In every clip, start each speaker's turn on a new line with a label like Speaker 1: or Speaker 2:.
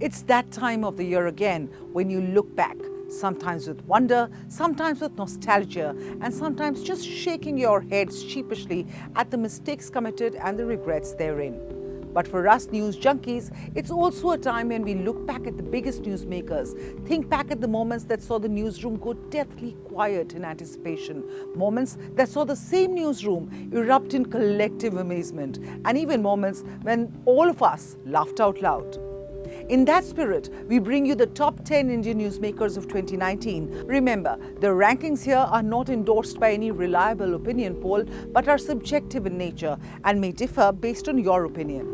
Speaker 1: It's that time of the year again when you look back, sometimes with wonder, sometimes with nostalgia, and sometimes just shaking your heads sheepishly at the mistakes committed and the regrets therein. But for us news junkies, it's also a time when we look back at the biggest newsmakers, think back at the moments that saw the newsroom go deathly quiet in anticipation, moments that saw the same newsroom erupt in collective amazement, and even moments when all of us laughed out loud. In that spirit, we bring you the top 10 Indian newsmakers of 2019. Remember, the rankings here are not endorsed by any reliable opinion poll, but are subjective in nature and may differ based on your opinion.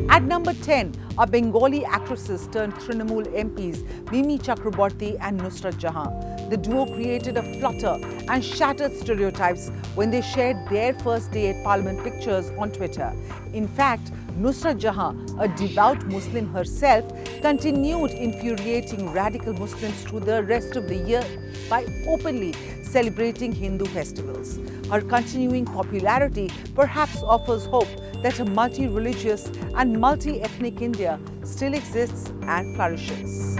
Speaker 1: At number 10 are Bengali actresses turned Trinamool MPs Mimi Chakraborty and Nusrat Jahan. The duo created a flutter and shattered stereotypes when they shared their first day at Parliament pictures on Twitter. In fact, Nusrat Jahan, a devout Muslim herself, continued infuriating radical Muslims through the rest of the year by openly celebrating Hindu festivals. Her continuing popularity perhaps offers hope that a multi-religious and multi-ethnic India still exists and flourishes.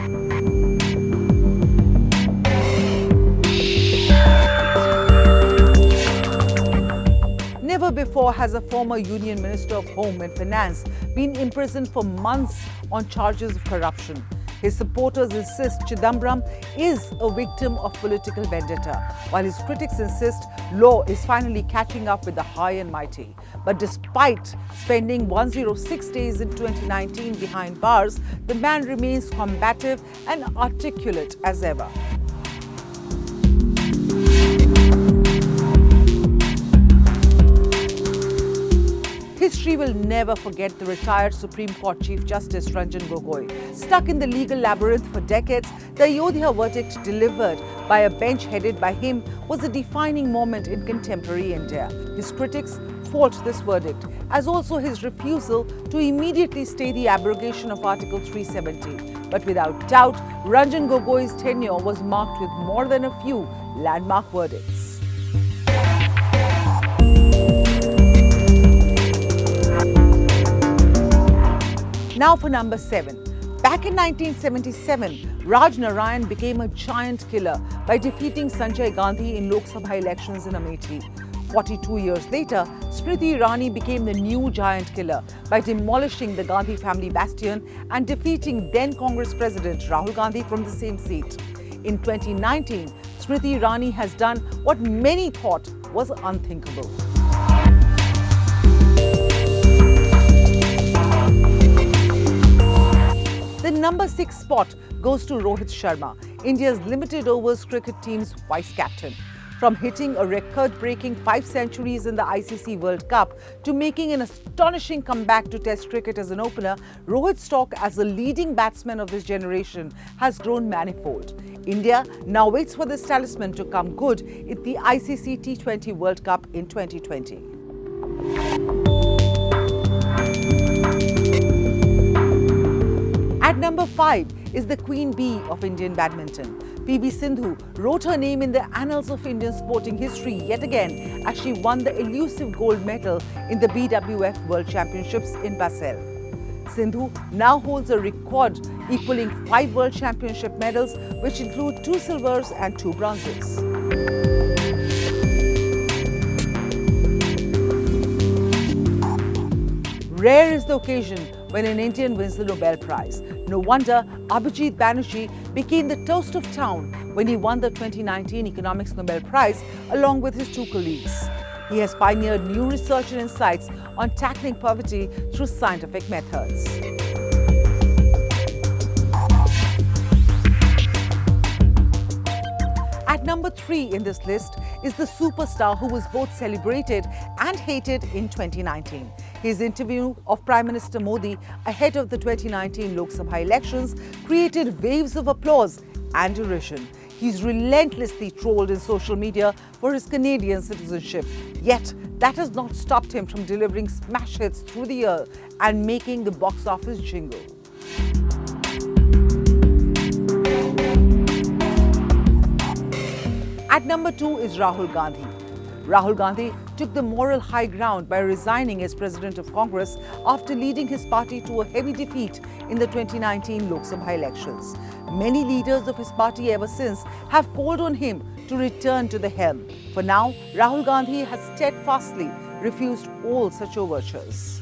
Speaker 1: Never before has a former Union Minister of Home and Finance been imprisoned for months on charges of corruption. His supporters insist Chidambaram is a victim of political vendetta, while his critics insist law is finally catching up with the high and mighty. But despite spending 106 days in 2019 behind bars, the man remains combative and articulate as ever. History will never forget the retired Supreme Court Chief Justice Ranjan Gogoi. Stuck in the legal labyrinth for decades, the Ayodhya verdict delivered by a bench headed by him was a defining moment in contemporary India. His critics fault this verdict, as also his refusal to immediately stay the abrogation of Article 370. But without doubt, Ranjan Gogoi's tenure was marked with more than a few landmark verdicts. Now for number 7. Back in 1977, Raj Narayan became a giant killer by defeating Sanjay Gandhi in Lok Sabha elections in Amethi. 42 years later, Smriti Irani became the new giant killer by demolishing the Gandhi family bastion and defeating then Congress President Rahul Gandhi from the same seat. In 2019, Smriti Irani has done what many thought was unthinkable. The number 6 spot goes to Rohit Sharma, India's limited overs cricket team's vice captain. From hitting a record-breaking 5 centuries in the ICC World Cup to making an astonishing comeback to Test cricket as an opener, Rohit's stock as a leading batsman of this generation has grown manifold. India now waits for this talisman to come good in the ICC T20 World Cup in 2020. At number 5 is the Queen Bee of Indian badminton. PV Sindhu wrote her name in the annals of Indian sporting history yet again as she won the elusive gold medal in the BWF World Championships in Basel. Sindhu now holds a record equaling 5 World Championship medals, which include 2 silvers and 2 bronzes. Rare is the occasion when an Indian wins the Nobel Prize. No wonder Abhijit Banerjee became the toast of town when he won the 2019 Economics Nobel Prize along with his 2 colleagues. He has pioneered new research and insights on tackling poverty through scientific methods. At number 3 in this list is the superstar who was both celebrated and hated in 2019. His interview of Prime Minister Modi ahead of the 2019 Lok Sabha elections created waves of applause and derision. He's relentlessly trolled in social media for his Canadian citizenship. Yet, that has not stopped him from delivering smash hits through the year and making the box office jingle. At number 2 is Rahul Gandhi. Rahul Gandhi took the moral high ground by resigning as President of Congress after leading his party to a heavy defeat in the 2019 Lok Sabha elections. Many leaders of his party ever since have called on him to return to the helm. For now, Rahul Gandhi has steadfastly refused all such overtures.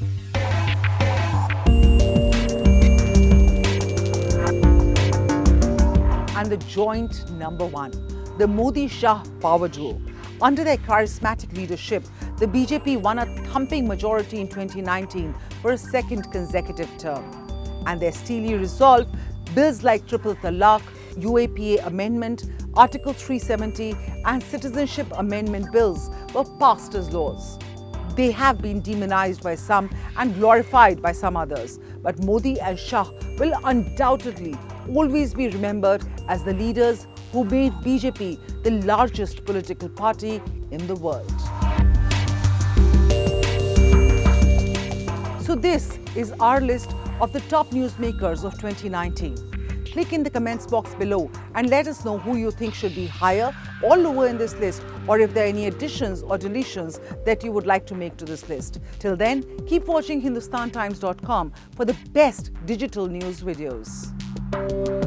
Speaker 1: And the joint number one, the Modi-Shah power duo. Under their charismatic leadership, the BJP won a thumping majority in 2019 for a second consecutive term. And their steely resolve, bills like Triple Talaq, UAPA amendment, Article 370 and citizenship amendment bills were passed as laws. They have been demonized by some and glorified by some others. But Modi and Shah will undoubtedly always be remembered as the leaders who made BJP the largest political party in the world. So this is our list of the top newsmakers of 2019. Click in the comments box below and let us know who you think should be higher or lower in this list, or if there are any additions or deletions that you would like to make to this list. Till then, keep watching HindustanTimes.com for the best digital news videos.